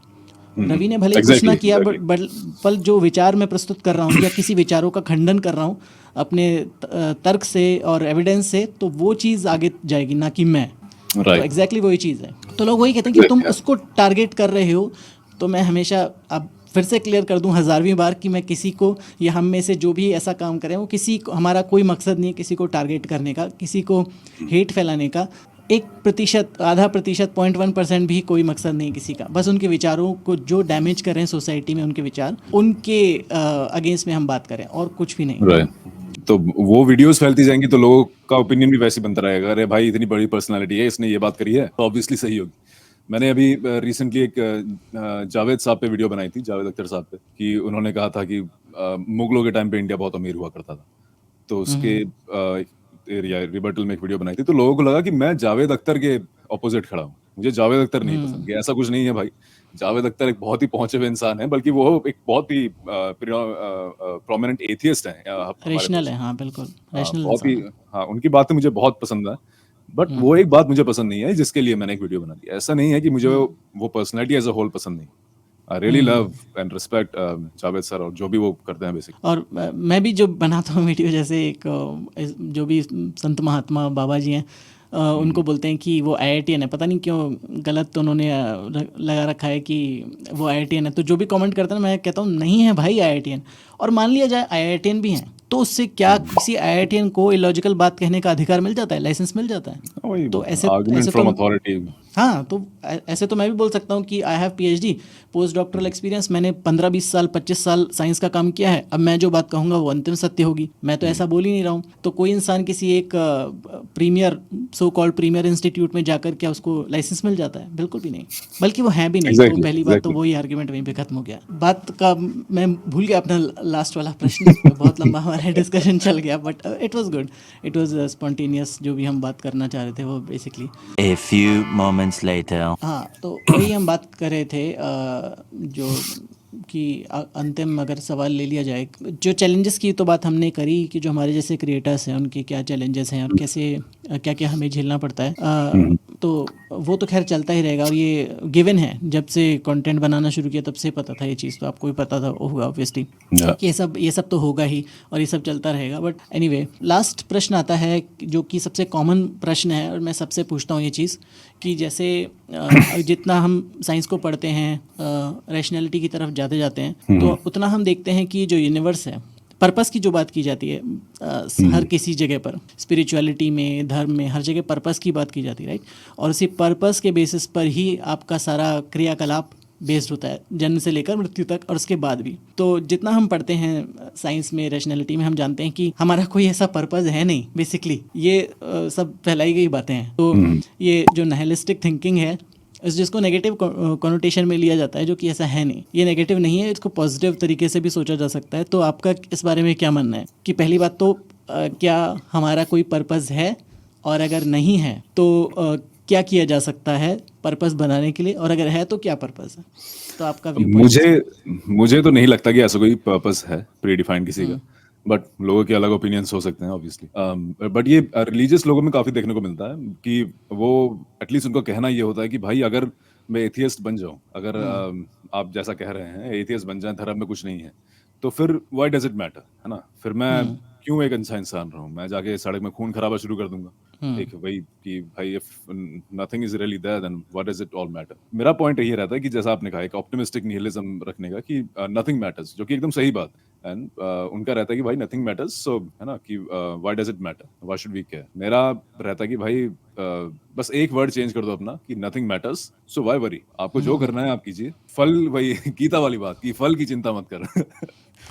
रवि ने भले ही कुछ ना एग्जैक्टली किया, एग्जैक्टली बट पर जो विचार मैं प्रस्तुत कर रहा हूँ या किसी विचारों का खंडन कर रहा हूँ अपने तर्क से और एविडेंस से, तो वो चीज़ आगे जाएगी, ना कि मैं। तो राइट एग्जैक्टली वही चीज़ है। तो लोग वही कहते हैं कि तुम उसको टारगेट कर रहे हो। तो मैं हमेशा, अब फिर से क्लियर कर दूं 1000वीं बार, कि मैं किसी को या हम में से जो भी ऐसा काम करें, वो किसी को, हमारा कोई मकसद नहीं है किसी को टारगेट करने का, किसी को हेट फैलाने का। 1%, आधा प्रतिशत, 0.1% भी कोई मकसद नहीं किसी का। बस उनके विचारों को जो डैमेज कर रहे हैं सोसाइटी में, उनके विचार, उनके अगेंस्ट में हम बात करें, और कुछ भी नहीं। राइट। तो वो वीडियोस फैलती जाएंगी तो लोगों का ओपिनियन भी वैसे ही बनता रहेगा, अरे भाई इतनी बड़ी पर्सनालिटी है, इसने ये बात करी है तो ऑब्वियसली सही होगी। मैंने अभी रिसेंटली एक जावेद साहब पे वीडियो बनाई थी, जावेद अख्तर साहब पे, कि उन्होंने कहा था कि मुगलों के टाइम पे इंडिया बहुत अमीर हुआ करता था। तो उसके रिबर्टल में एक वीडियो बनाई थी, तो लोगों को लगा कि मैं जावेद अख्तर के ऑपोजिट खड़ा हूँ, मुझे जावेद अख्तर नहीं पसंद। कि ऐसा कुछ नहीं है भाई, जावेद अख्तर एक बहुत ही पहुंचे हुए इंसान है, बल्कि वो एक बहुत ही प्रोमिनेंट एथियस्ट हैं हमारे रेशनल देश है, में। हाँ बिल्कुल, हाँ, रैशनल बहुत ही, इंसान है। हाँ, उनकी बातें मुझे बहुत पसंद है। बट वो एक बात मुझे पसंद नहीं है जिसके लिए मैंने एक वीडियो बना दी। ऐसा नहीं है कि मुझे वो पर्सनैलिटी एज अ होल पसंद नहीं। I really love and respect Javed sir और जो भी वो करते हैं बेसिक। और मैं भी जो बनाता हूँ वीडियो, जैसे एक जो भी संत महात्मा बाबा जी हैं, उनको बोलते हैं कि वो IITN है। पता नहीं क्यों गलत तो उन्होंने लगा रखा है कि वो IITN है। तो जो भी कमेंट करता है ना, मैं कहता हूँ नहीं है भाई IITN। और मान लिया जाए IITN भी हैं, तो उससे क्या किसी IITN को इलॉजिकल बात कहने का अधिकार मिल जाता है, लाइसेंस मिल जाता है? वही तो ऐसे आर्गुमेंट ऐसे फ्रॉम तो, अथॉरिटी। हाँ, तो ऐसे तो मैं भी बोल सकता हूँ कि I have PhD, post doctoral experience, मैंने 15-20 साल 25 साल साइंस का काम किया है। अब मैं जो बात कहूँगा वो अंतिम सत्य होगी। मैं तो ऐसा बोल ही नहीं रहा हूँ। तो कोई इंसान किसी एक premier, so called premier institute में जाकर क्या उसको लाइसेंस मिल जाता है? बिल्कुल भी नहीं, बल्कि वो है भी नहीं। तो एग्जैक्टली पहली बात तो एग्जैक्टली वही आर्ग्यूमेंट वहीं पे खत्म हो गया। बात का मैं भूल गया अपना लास्ट वाला प्रश्न, बहुत लंबा हमारा डिस्कशन चल गया, but it was good, it was spontaneous. जो भी हम बात करना चाह रहे थे वो basically, A few moments later. हाँ, तो वही हम बात कर रहे थे, जो कि अंतिम अगर सवाल ले लिया जाए, जो चैलेंजेस की तो बात हमने करी कि जो हमारे जैसे क्रिएटर्स हैं उनके क्या चैलेंजेस हैं और कैसे क्या क्या हमें झेलना पड़ता है। तो वो तो खैर चलता ही रहेगा, और ये गिवन है। जब से कंटेंट बनाना शुरू किया तब से पता था ये चीज़, तो आपको भी पता था होगा ऑब्वियसली, कि ये सब तो होगा ही, और ये सब चलता रहेगा। बट एनीवे, लास्ट प्रश्न आता है जो कि सबसे कॉमन प्रश्न है, और मैं सबसे पूछता हूँ ये चीज़, कि जैसे जितना हम साइंस को पढ़ते हैं, रैशनैलिटी की तरफ जाते जाते हैं, तो उतना हम देखते हैं कि जो यूनिवर्स है, पर्पस की जो बात की जाती है, हर किसी जगह पर, स्पिरिचुअलिटी में, धर्म में, हर जगह पर्पस की बात की जाती है, राइट? और उसी पर्पस के बेसिस पर ही आपका सारा क्रियाकलाप बेस्ड होता है, जन्म से लेकर मृत्यु तक, और उसके बाद भी। तो जितना हम पढ़ते हैं साइंस में, रैशनैलिटी में, हम जानते हैं कि हमारा कोई ऐसा पर्पस है नहीं बेसिकली। ये सब फैलाई गई बातें हैं। तो ये जो नाइलिस्टिक थिंकिंग है, जिसको नेगेटिव कॉनोटेशन में लिया जाता है, जो कि ऐसा है नहीं, ये नेगेटिव नहीं है, इसको पॉजिटिव तरीके से भी सोचा जा सकता है। तो आपका इस बारे में क्या मानना है, कि पहली बात तो क्या हमारा कोई पर्पस है, और अगर नहीं है तो क्या किया जा सकता है पर्पस बनाने के लिए, और अगर है तो क्या पर्पस है? तो आपका व्यू पॉइंट। मुझे तो नहीं लगता कि ऐसा कोई पर्पस है प्री डिफाइंड किसी का। बट लोगों के अलग ओपिनियंस हो सकते हैं ऑब्वियसली। बट ये रिलीजियस लोगों में काफी देखने को मिलता है कि वो एटलीस्ट उनका कहना ये होता है कि भाई अगर मैं एथियस्ट बन जाऊं, अगर आप जैसा कह रहे हैं एथियस्ट बन जाए, धर्म में कुछ नहीं है, तो फिर व्हाई डज इट मैटर, है ना? फिर मैं क्यों एक अच्छा इंसान रहूं? मैं जाके सड़क में खून खराबा शुरू कर दूंगा। एक वही कि भाई if nothing is really there then what does it all matter. मेरा पॉइंट यही रहता है कि जैसा आपने कहा, एक ऑप्टिमिस्टिक निहिलिज्म रखने का, कि नथिंग मैटर्स, जो कि एकदम सही बात। एंड उनका रहता है कि भाई नथिंग मैटर्स, सो है ना, कि why does it matter, why should we care. मेरा रहता है कि भाई बस एक वर्ड चेंज कर दो अपना, कि nothing matters, so why worry. आपको जो करना है आप कीजिए, फल, वही गीता वाली बात, कि फल की चिंता मत कर।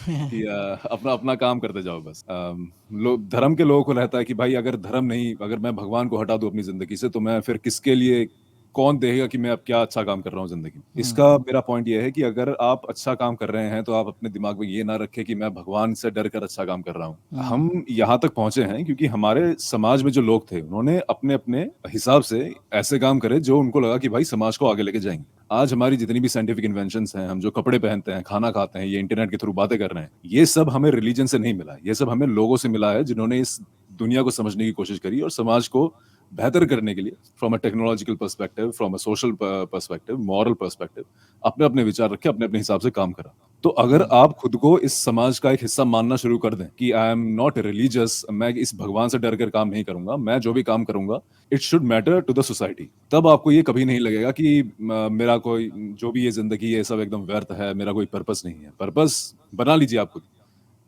कि अपना अपना काम करते जाओ बस। लोग, धर्म के लोगों को रहता है कि भाई अगर धर्म नहीं, अगर मैं भगवान को हटा दूं अपनी जिंदगी से, तो मैं फिर किसके लिए, कौन देखेगा कि मैं अब क्या अच्छा काम कर रहा हूँ जिंदगी में। इसका मेरा पॉइंट ये है कि अगर आप अच्छा काम कर रहे हैं तो आप अपने दिमाग में ये ना रखें कि मैं भगवान से डर कर अच्छा काम कर रहा हूँ। हम यहाँ तक पहुंचे हैं क्योंकि हमारे समाज में जो लोग थे, उन्होंने अपने अपने हिसाब से ऐसे काम करे जो उनको लगा कि भाई समाज को आगे लेके जाएंगे। आज हमारी जितनी भी साइंटिफिक इन्वेंशंस हैं, हम जो कपड़े पहनते हैं, खाना खाते हैं, ये इंटरनेट के थ्रू बातें कर रहे हैं, ये सब हमें रिलीजन से नहीं मिला, ये सब हमें लोगों से मिला है जिन्होंने इस दुनिया को समझने की कोशिश करी और समाज को बेहतर करने के लिए from a technological perspective, from a social perspective, moral perspective अपने अपने विचार रखे, अपने अपने हिसाब से काम करा। तो अगर आप खुद को इस समाज का एक हिस्सा मानना शुरू कर दें कि आई एम नॉट रिलीजियस, मैं इस भगवान से डर कर काम नहीं करूंगा, मैं जो भी काम करूंगा it should matter to the society, तब आपको ये कभी नहीं लगेगा कि मेरा कोई जो भी ये जिंदगी है सब एकदम व्यर्थ है, मेरा कोई पर्पस नहीं है। पर्पस बना लीजिए आप खुद।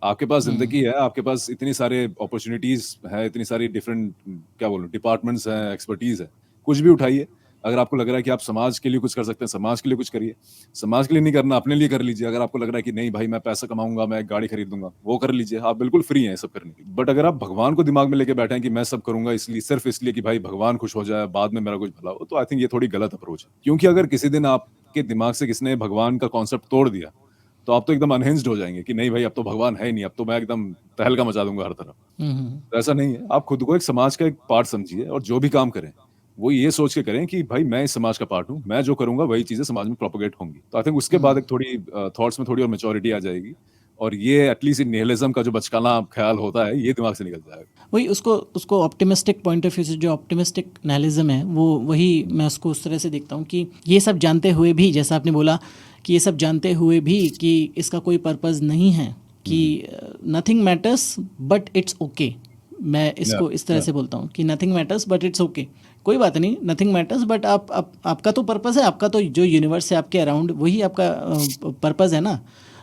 आपके पास जिंदगी है, आपके पास इतनी सारे अपॉर्चुनिटीज है, इतनी सारी डिफरेंट क्या बोलूं डिपार्टमेंट्स हैं, एक्सपर्टीज है, कुछ भी उठाइए। अगर आपको लग रहा है कि आप समाज के लिए कुछ कर सकते हैं, समाज के लिए कुछ करिए। समाज के लिए नहीं करना, अपने लिए कर लीजिए। अगर आपको लग रहा है कि नहीं भाई मैं पैसा कमाऊंगा, मैं एक गाड़ी खरीद दूंगा, वो कर लीजिए, आप बिल्कुल फ्री हैं ये सब करने के लिए। बट अगर आप भगवान को दिमाग में लेके बैठे हैं कि मैं सब करूंगा इसलिए, सिर्फ इसलिए कि भाई भगवान खुश हो जाए, बाद में मेरा कुछ भला हो, तो आई थिंक ये थोड़ी गलत अप्रोच है। क्योंकि अगर किसी दिन आपके दिमाग से किसने भगवान का कॉन्सेप्ट तोड़ दिया तो आप तो एकदम अनहिंज्ड हो जाएंगे कि नहीं भाई अब तो भगवान है ही नहीं, अब तो मैं एकदम तहलका मचा दूंगा हर तरफ। तो ऐसा नहीं है। आप खुद को एक समाज का एक पार्ट समझिए और जो भी काम करें वो ये सोच के करें कि भाई मैं इस समाज का पार्ट हूँ, मैं जो करूंगा वही चीजें समाज में प्रोपोगेट होंगी। तो आई थिंक उसके बाद एक थोड़ी थॉट्स में थोड़ी और मेच्योरिटी आ जाएगी और ये एटलीस्ट निहिलिज्म का जो बचकाना ख्याल होता है ये दिमाग से निकल जाएगा। वही उसको उसको ऑप्टिमिस्टिक पॉइंट ऑफ व्यू से, जो ऑप्टिमिस्टिक नाइलिज्म है वो वही मैं उसको उस तरह से देखता हूँ कि ये सब जानते हुए भी, जैसा आपने बोला कि ये सब जानते हुए भी कि इसका कोई पर्पस नहीं है, कि nothing matters but it's okay. मैं इसको इस तरह से बोलता हूँ कि nothing matters but it's okay, कोई बात नहीं, नथिंग मैटर्स बट आपका तो पर्पस है, आपका तो जो यूनिवर्स है आपके अराउंड वही आपका पर्पस है ना।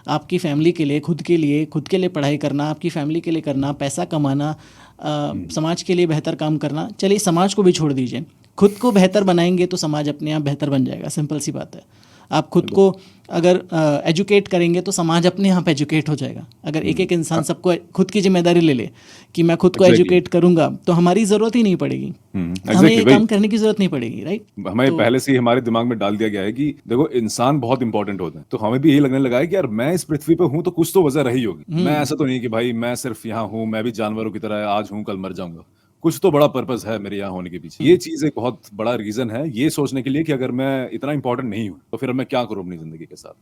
आपकी फैमिली के लिए, खुद के लिए पढ़ाई करना, आपकी फैमिली के लिए करना, पैसा कमाना, समाज के लिए बेहतर काम करना। चलिए समाज को भी छोड़ दीजिए, खुद को बेहतर बनाएंगे तो समाज अपने आप बेहतर बन जाएगा, सिंपल सी बात है। आप खुद को अगर एजुकेट करेंगे तो समाज अपने आप एजुकेट हो जाएगा। अगर एक एक इंसान सबको खुद की जिम्मेदारी ले ले कि मैं खुद को एजुकेट करूंगा तो हमारी ज़रूरत ही नहीं पड़ेगी, हमें ये काम करने की ज़रूरत नहीं पड़ेगी, राइट। हमें पहले से ही हमारे दिमाग में डाल दिया गया है कि देखो इंसान बहुत इंपॉर्टेंट होते हैं, तो हमें भी यही लगने लगा है कि यार मैं इस पृथ्वी पे हूँ तो कुछ तो वजह रही होगी। मैं ऐसा तो नहीं कि भाई मैं सिर्फ यहाँ हूँ, मैं भी जानवरों की तरह आज हूँ कल मर जाऊंगा, कुछ तो बड़ा पर्पस है मेरे यहाँ होने के पीछे। ये चीज एक बहुत बड़ा रीजन है ये सोचने के लिए कि अगर मैं इतना इंपॉर्टेंट नहीं हूँ तो फिर मैं क्या करूँ अपनी जिंदगी के साथ।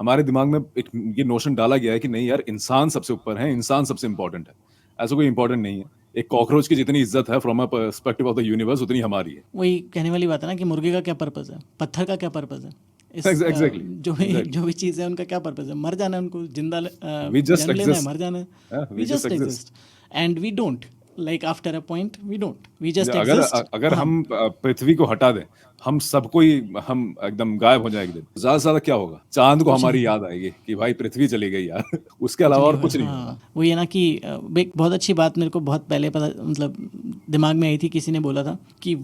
हमारे दिमाग में एक ये नोशन डाला गया है कि नहीं यार इंसान सबसे ऊपर है, इंसान सबसे इंपॉर्टेंट है। ऐसा कोई इंपॉर्टेंट नहीं है। एक कॉकरोच की जितनी इज्जत है from a perspective of the universe उतनी हमारी है। वही कहने वाली बात है ना कि मुर्गे का क्या पर्पस है, पत्थर का क्या पर्पस है, Exactly. जो भी चीज़ है उनका क्या पर्पस है, मर जाना है उनको, जिंदा We just जन्म लेना है, exist. मर जाना है। Yeah, we just exist and we don't, like after a point we don't, we just अगर एग्जिस्ट। अगर हम पृथ्वी को हटा दें, हम सबको ही हम एकदम गायब हो जाए एक दिन, ज्यादा से ज्यादा क्या होगा, चांद को हमारी याद आएगी कि भाई पृथ्वी चली गई यार उसके अलावा और कुछ नहीं होगा। हाँ, वो ये ना कि एक बहुत अच्छी बात मेरे को बहुत पहले पता, मतलब दिमाग में आई थी, किसी ने बोला था कि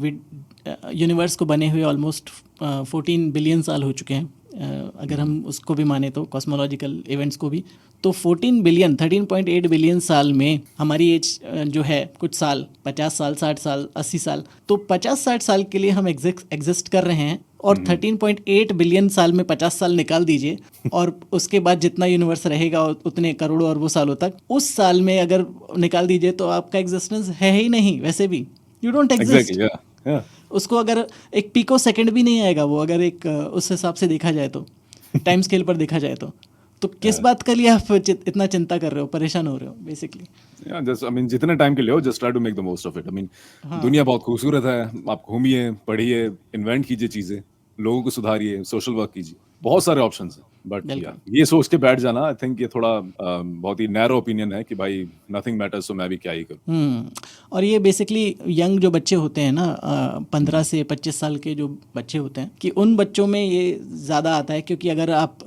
यूनिवर्स को बने हुए ऑलमोस्ट 14 बिलियन साल हो चुके हैं। अगर हम उसको भी माने तो कॉस्मोलॉजिकल इवेंट्स को भी, तो 14 बिलियन 13.8 बिलियन साल में हमारी एज जो है कुछ साल, 50 साल, 60 साल, 80 साल, तो 50-60 साल के लिए हम एग्जिस्ट कर रहे हैं। और 13.8 बिलियन साल में 50 साल निकाल दीजिए और उसके बाद जितना यूनिवर्स रहेगा उतने करोड़ों अरबों सालों तक, उस साल में अगर निकाल दीजिए तो आपका एग्जिस्टेंस है ही नहीं। वैसे भी यू डोंट एग्जिस्ट। उसको अगर एक पिको सेकंड भी नहीं आएगा वो, अगर एक उस हिसाब से देखा जाए तो, टाइम स्केल पर देखा जाए तो किस बात के लिए आप इतना चिंता कर रहे हो, परेशान हो रहे हो बेसिकली। जस्ट आई मीन जितने टाइम के लिए हो, just try to make the most of it. I mean दुनिया बहुत खूबसूरत है, आप घूमिए, पढ़िए, इन्वेंट कीजिए चीजें, लोगों को सुधारिए, सोशल वर्क कीजिए, बहुत सारे ऑप्शंस हैं। बट ये सोच के बैठ जाना, आई थिंक ये थोड़ा बहुत ही नैरो ओपिनियन है कि भाई नथिंग मैटर्स तो मैं भी क्या ही करूं। और ये बेसिकली यंग जो बच्चे होते हैं ना, 15 से 25 साल के जो बच्चे होते हैं, कि उन बच्चों में ये ज़्यादा आता है। क्योंकि अगर आप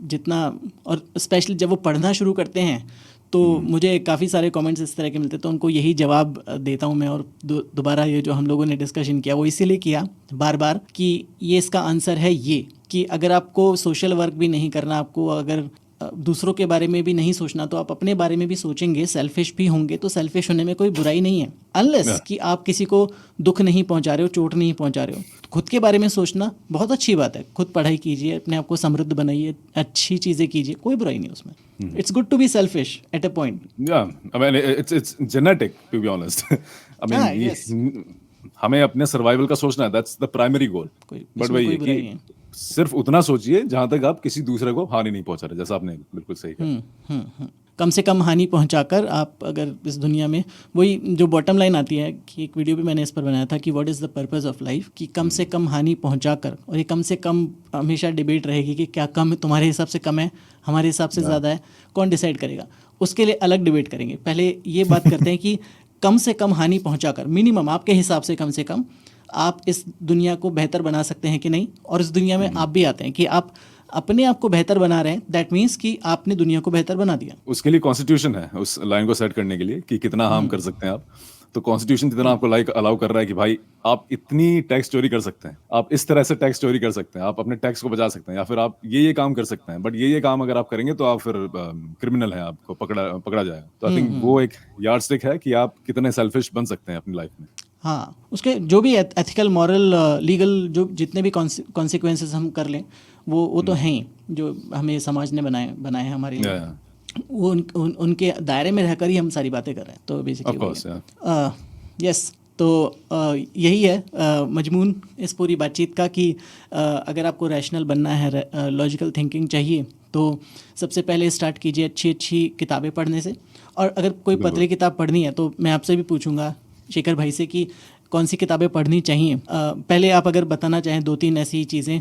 जितना, और स्पेशली जब वो पढ़ना शुरू करते हैं तो मुझे काफ़ी सारे कमेंट्स इस तरह के मिलते हैं, तो उनको यही जवाब देता हूँ मैं। और दोबारा ये जो हम लोगों ने डिस्कशन किया वो इसीलिए किया बार बार कि ये इसका आंसर है ये, कि अगर आपको सोशल वर्क भी नहीं करना, आपको अगर दूसरों के बारे में भी नहीं सोचना, तो आप अपने बारे में भी सोचेंगे, सेल्फिश भी होंगे, तो सेल्फिश होने में कोई बुराई नहीं है, अनलेस कि आप किसी को दुख नहीं पहुंचा रहे हो, चोट नहीं पहुंचा रहे हो। तो खुद के बारे में सोचना बहुत अच्छी बात है, खुद पढ़ाई कीजिए, अपने आप को समृद्ध बनाइए, अच्छी चीज़ें कीजिए, कोई बुराई नहीं उसमें। It's good to be selfish at a point. I mean it's genetic to be honest. I mean हमें अपने सर्वाइवल का सोचना है, that's the primary goal. But वही है कि सिर्फ उतना सोचिए जहां तक आप किसी दूसरे को हानि नहीं पहुंचा रहे, जैसा आपने बिल्कुल सही कहा। कम से कम हानि पहुंचाकर आप अगर इस दुनिया में, वही जो बॉटम लाइन आती है कि एक वीडियो भी मैंने इस पर बनाया था कि what is the purpose of life, कि कम से कम हानि पहुंचाकर, और ये कम से कम हमेशा डिबेट रहेगी कि क्या कम तुम्हारे हिसाब से कम है, हमारे हिसाब से ज़्यादा है, कौन डिसाइड करेगा, उसके लिए अलग डिबेट करेंगे। पहले ये बात करते हैं कि कम से कम हानि पहुंचाकर, मिनिमम आपके हिसाब से कम से कम आप इस दुनिया को बेहतर बना सकते हैं कि नहीं, और इस दुनिया में आप भी आते हैं कि आप अपने आप को बेहतर बना रहे हैं, दैट मीन्स कि आपने दुनिया को बेहतर बना दिया। उसके लिए कॉन्स्टिट्यूशन है उस लाइन को सेट करने के लिए कि कितना हार्म कर सकते हैं आप। तो कॉन्स्टिट्यूशन जितना आपको अलाउ कर रहा है कि भाई आप इतनी टैक्स चोरी कर सकते हैं, आप इस तरह से टैक्स चोरी कर सकते हैं, आप अपने टैक्स को बचा सकते हैं, या फिर आप ये काम कर सकते हैं, बट ये काम अगर आप करेंगे तो आप फिर क्रिमिनल है, आपको पकड़ा जाएगा। तो आई थिंक वो एक यार्डस्टिक है कि आप कितने सेल्फिश बन सकते हैं अपनी लाइफ में। हाँ, उसके जो भी एथिकल, मॉरल, लीगल जो जितने भी कॉन्सिक्वेंसेस हम कर लें वो तो हैं ही, जो हमें समाज ने बनाए हैं हमारे लिए। वो उनके दायरे में रहकर ही हम सारी बातें कर रहे हैं। तो बेसिकली यस, तो यही है मजमून इस पूरी बातचीत का कि अगर आपको रैशनल बनना है, लॉजिकल थिंकिंग चाहिए, तो सबसे पहले स्टार्ट कीजिए अच्छी अच्छी किताबें पढ़ने से। और अगर कोई पतली किताब पढ़नी है तो मैं आपसे भी पूछूंगा शेखर भाई से कि कौन सी किताबें पढ़नी चाहिए। पहले आप अगर बताना चाहें 2-3 ऐसी चीज़ें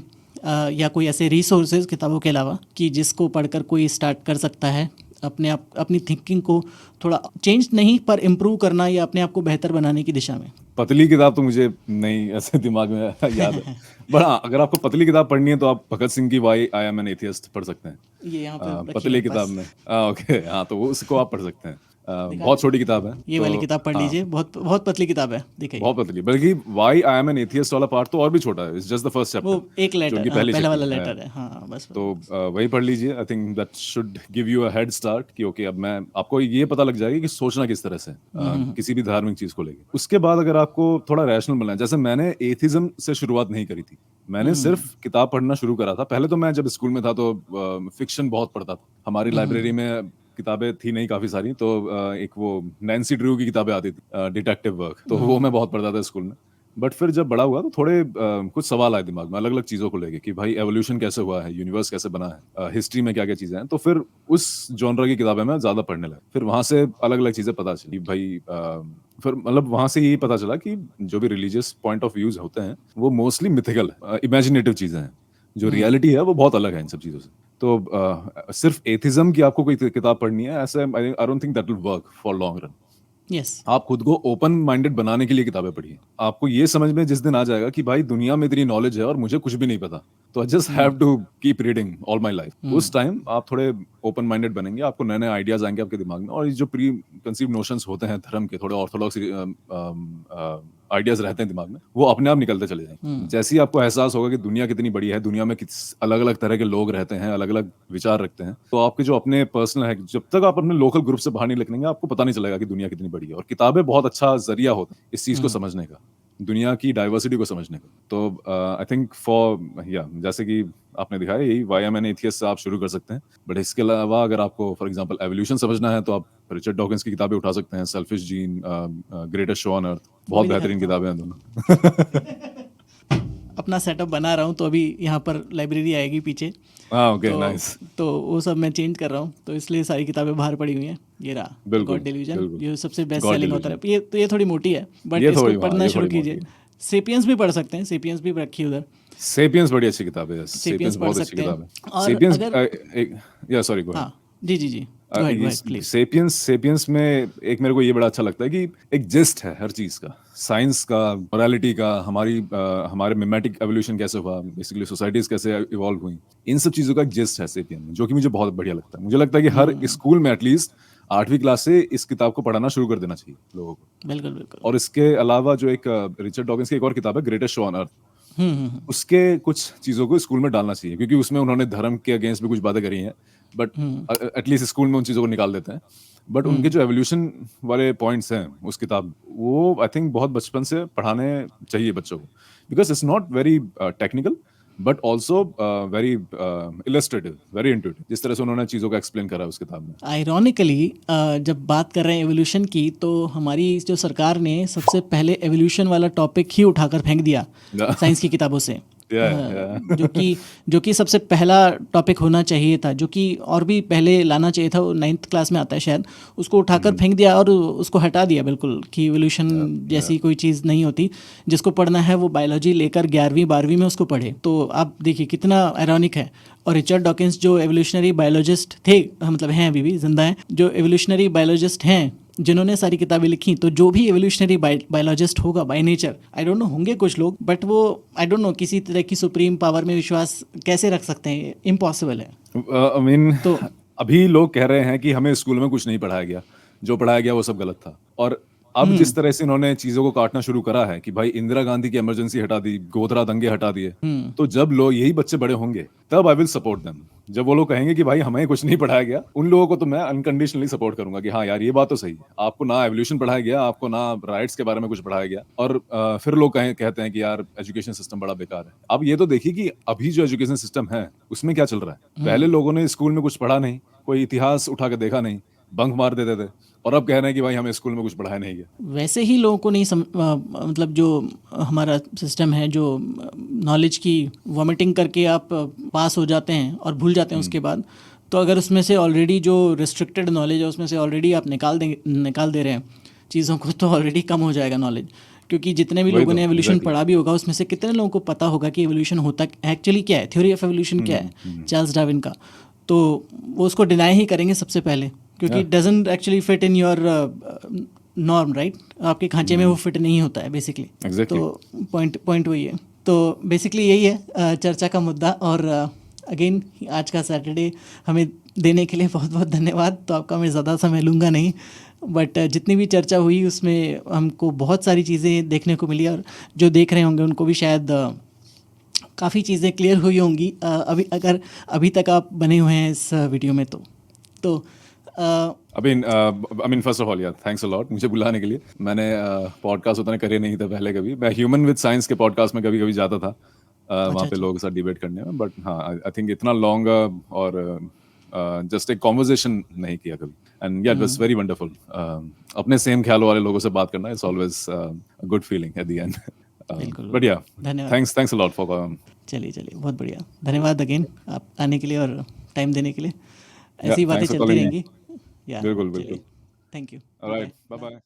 या कोई ऐसे रिसोर्सेज किताबों के अलावा कि जिसको पढ़कर कोई स्टार्ट कर सकता है अपनी थिंकिंग को थोड़ा चेंज नहीं पर इम्प्रूव करना, या अपने आप को बेहतर बनाने की दिशा में। पतली किताब तो मुझे नहीं ऐसे दिमाग में याद है, बट हाँ, अगर आपको पतली किताब पढ़नी है तो आप भगत सिंह की why I am an atheist पढ़ सकते हैं। ये यहाँ पर पतली किताब में ओके, हाँ, तो वो उसको आप पढ़ सकते हैं। बहुत छोटी किताब है, ये वाली किताब पढ़ लीजिए, बहुत बहुत पतली किताब है, देखिए बहुत पतली। बल्कि why I am an atheist वाला पार्ट तो और भी छोटा है, it's just the first chapter, वो एक लेटर, पहला वाला लेटर है। हाँ, बस तो वही पढ़ लीजिए। I think that should give you a head start कि ओके, अब मैं आपको ये पता लग जाएगा कि सोचना किस तरह से किसी भी धार्मिक चीज को लेके। उसके बाद अगर आपको थोड़ा रैशनल बनना है, जैसे मैंने एथिज्म से शुरुआत नहीं करी थी, मैंने सिर्फ किताब पढ़ना शुरू करा था। पहले तो मैं जब स्कूल में था तो फिक्शन बहुत पढ़ता था। हमारी लाइब्रेरी में किताबें थी नहीं काफी सारी, तो एक वो नैन्सी ड्रू की किताबें आती थी, डिटेक्टिव वर्क, तो वो मैं बहुत पढ़ता था स्कूल में। बट फिर जब बड़ा हुआ तो थोड़े कुछ सवाल आए दिमाग में अलग अलग चीज़ों को लेके कि भाई एवोल्यूशन कैसे हुआ है, यूनिवर्स कैसे बना है, हिस्ट्री में क्या क्या चीज़ें हैं। तो फिर उस जॉनर की किताबें मैं ज़्यादा पढ़ने लगा। फिर वहाँ से अलग अलग चीज़ें पता चली भाई। फिर मतलब वहाँ से यही पता चला कि जो भी रिलीजियस पॉइंट ऑफ व्यूज होते हैं वो मोस्टली मिथिकल, इमेजिनेटिव चीज़ें हैं। जो रियलिटी है वो बहुत अलग है इन सब चीज़ों से। तो सिर्फ एथिज्म की आपको कोई किताब पढ़नी है, ऐसे I don't think that will work for long run. Yes, आप खुद को ओपन माइंडेड बनाने के लिए किताबें पढ़िए। आपको ये समझ में जिस दिन आ जाएगा कि भाई दुनिया में इतनी नॉलेज है और मुझे कुछ भी नहीं पता, तो I just have to keep reading all my life. उस टाइम आप थोड़े ओपन माइंडेड बनेंगे, आपको नए नए आइडियाज आएंगे आपके दिमाग में, और ये जो प्री कंसीव नोशंस होते हैं धर्म के, थोड़े ऑर्थोडॉक्स आइडियाज रहते हैं दिमाग में, वो अपने आप निकलते चले जाएंगे। जैसे ही आपको एहसास होगा कि दुनिया कितनी बड़ी है, दुनिया में अलग अलग तरह के लोग रहते हैं, अलग अलग विचार रखते हैं, तो आपके जो अपने पर्सनल है, जब तक आप अपने लोकल ग्रुप से बाहर नहीं निकलेंगे आपको पता नहीं चलेगा कि दुनिया कितनी बड़ी है। और किताबें बहुत अच्छा जरिया होता है इस चीज को समझने का, दुनिया की डाइवर्सिटी को समझने का। तो आई थिंक जैसे कि आपने दिखाया, यही why I am an atheist से आप शुरू कर सकते हैं। बट इसके अलावा अगर आपको फॉर एग्जांपल एवोल्यूशन समझना है तो आप रिचर्ड डॉकिंस की किताबें उठा सकते हैं, selfish gene, greatest show on earth, बहुत बेहतरीन किताबें हैं दोनों। अपना सेटअप बना रहा हूँ, तो अभी यहाँ पर लाइब्रेरी आएगी पीछे। हाँ, ओके, नाइस। तो वो सब मैं चेंज कर रहा हूँ, तो इसलिए सारी किताबें बाहर पड़ी हुई हैं। ये रहा गॉड डिल्यूजन, ये सबसे बेस्ट सेलिंग होता है। ये थोड़ी मोटी है, बट इसको पढ़ना शुरू कीजिए। सेपियंस भी पढ़ सकते हैं, सेपियंस भी रखी उधर। सेपियंस बड़ी अच्छी किताब है, सेपियंस बहुत अच्छी किताब है। Sapiens sorry, go ahead. जी सेपियंस में एक मेरे को ये बड़ा अच्छा लगता है कि एक जिस्ट है हर चीज का, साइंस का, मोरालिटी का, हमारे मिमेटिक एवोल्यूशन कैसे हुआ, बेसिकली सोसाइटीज कैसे इवॉल्व हुई, इन सब चीजों का एक जिस्ट है सेपियंस में, जो कि मुझे बहुत बढ़िया लगता है। मुझे लगता है कि हर स्कूल में एटलीस्ट 8वीं क्लास से इस किताब को पढ़ाना शुरू कर देना चाहिए लोगों को। बिल्कुल बिल्कुल। और इसके अलावा जो एक रिचर्ड डॉकिंस की एक और किताब है, ग्रेटेस्ट शो ऑन अर्थ, उसके कुछ चीजों को स्कूल में डालना चाहिए, क्योंकि उसमें उन्होंने धर्म के अगेंस्ट भी कुछ बातें करी हैं, बट एटलीस्ट स्कूल में उन चीजों को निकाल देते हैं। बट उनके जो एवोल्यूशन वाले पॉइंट्स हैं उस किताब, वो आई थिंक बहुत बचपन से पढ़ाने चाहिए बच्चों को, because it's not very technical but also very illustrative, very intuitive, जिस तरह से उन्होंने चीज़ों का एक्सप्लेन करा है उस किताब में। आयरॉनिकली जब बात कर रहे हैं एवोल्यूशन की, तो हमारी जो सरकार ने सबसे पहले एवोल्यूशन वाला टॉपिक ही उठाकर फेंक दिया साइंस की किताबों से। जो कि सबसे पहला टॉपिक होना चाहिए था, जो कि और भी पहले लाना चाहिए था। वो 9th क्लास में आता है शायद, उसको उठाकर फेंक दिया और उसको हटा दिया बिल्कुल, कि एवोल्यूशन जैसी कोई चीज़ नहीं होती। जिसको पढ़ना है वो बायोलॉजी लेकर 11वीं 12वीं में उसको पढ़े। तो आप देखिए कितना आयरॉनिक है। और रिचर्ड डॉकिंस जो एवोल्यूशनरी बायोलॉजिस्ट थे, मतलब हैं अभी भी जिंदा हैं, जो एवोल्यूशनरी बायोलॉजिस्ट हैं जिन्होंने सारी किताबें लिखी, तो जो भी एवोल्यूशनरी बायोलॉजिस्ट होगा by nature, I don't know, होंगे कुछ लोग, बट वो आई डोंट नो किसी तरह की सुप्रीम पावर में विश्वास कैसे रख सकते हैं, इम्पॉसिबल है। आई मीन तो अभी लोग कह रहे हैं कि हमें स्कूल में कुछ नहीं पढ़ाया गया, जो पढ़ाया गया वो सब गलत था। और अब जिस तरह से इन्होंने चीजों को काटना शुरू करा है कि भाई इंदिरा गांधी की इमरजेंसी हटा दी, गोधरा दंगे हटा दिए, तो जब लोग यही बच्चे बड़े होंगे तब आई विल सपोर्ट देम। जब वो लोग कहेंगे कि भाई हमें कुछ नहीं पढ़ाया गया, उन लोगों को तो मैं अनकंडीशनली सपोर्ट करूंगा कि हाँ यार ये बात तो सही है, आपको ना एवोल्यूशन पढ़ाया गया, आपको ना राइट्स के बारे में कुछ पढ़ाया गया। और फिर लोग कहते हैं कि यार एजुकेशन सिस्टम बड़ा बेकार है। अब ये तो देखिए कि अभी जो एजुकेशन सिस्टम है उसमें क्या चल रहा है। पहले लोगों ने स्कूल में कुछ पढ़ा नहीं, कोई इतिहास उठा के देखा नहीं, बंक मार देते थे, और अब कह रहे हैं कि भाई हमें स्कूल में कुछ पढ़ाया नहीं गया। वैसे ही लोगों को नहीं मतलब जो हमारा सिस्टम है, जो नॉलेज की वॉमिटिंग करके आप पास हो जाते हैं और भूल जाते हैं उसके बाद। तो अगर उसमें से ऑलरेडी जो रिस्ट्रिक्टेड नॉलेज है उसमें से ऑलरेडी आप निकाल दे रहे हैं चीज़ों को, तो ऑलरेडी कम हो जाएगा नॉलेज। क्योंकि जितने भी वही लोगों तो, ने एवोल्यूशन exactly. पढ़ा भी होगा, उसमें से कितने लोगों को पता होगा कि एवोल्यूशन होता एक्चुअली क्या है, थ्योरी ऑफ एवोल्यूशन क्या है चार्ल्स डार्विन का। तो वो उसको डिनाई ही करेंगे सबसे पहले, क्योंकि it doesn't actually fit in your norm, right. आपके खांचे में वो फिट नहीं होता है बेसिकली। Exactly. तो पॉइंट वही है। तो बेसिकली यही है चर्चा का मुद्दा। और अगेन आज का सैटरडे हमें देने के लिए बहुत बहुत धन्यवाद। तो आपका मैं ज़्यादा समय लूँगा नहीं, बट जितनी भी चर्चा हुई उसमें हमको बहुत सारी चीज़ें देखने को मिली, और जो देख रहे होंगे उनको भी शायद काफ़ी चीज़ें क्लियर हुई होंगी। अगर अभी तक आप बने हुए हैं इस वीडियो में तो I mean first of all यार थैंक्स अ लॉट मुझे बुलाने के लिए। मैंने पॉडकास्ट उतना करे नहीं था पहले कभी। मैं ह्यूमन विद साइंस के पॉडकास्ट में कभी कभी जाता था, वहाँ पे लोगों के साथ डिबेट करने में, बट हाँ आई थिंक इतना लॉन्ग और जस्ट एक कॉन्वर्जेशन नहीं किया कभी। एंड या इट वाज वेरी वंडरफुल। अपने सेम ख्यालों वाले लोगों से बात करना it's always a good feeling at the end. बिल्कुल। बट या धन्यवाद। थैंक्स अ लॉट फॉर चलिए बहुत बढ़िया, धन्यवाद अगेन आप आने के लिए और टाइम देने के लिए। Yeah, ऐसी बातें thanks for चलती calling me. रहेंगी। या बिल्कुल, बिल्कुल. Thank you. All right, bye bye.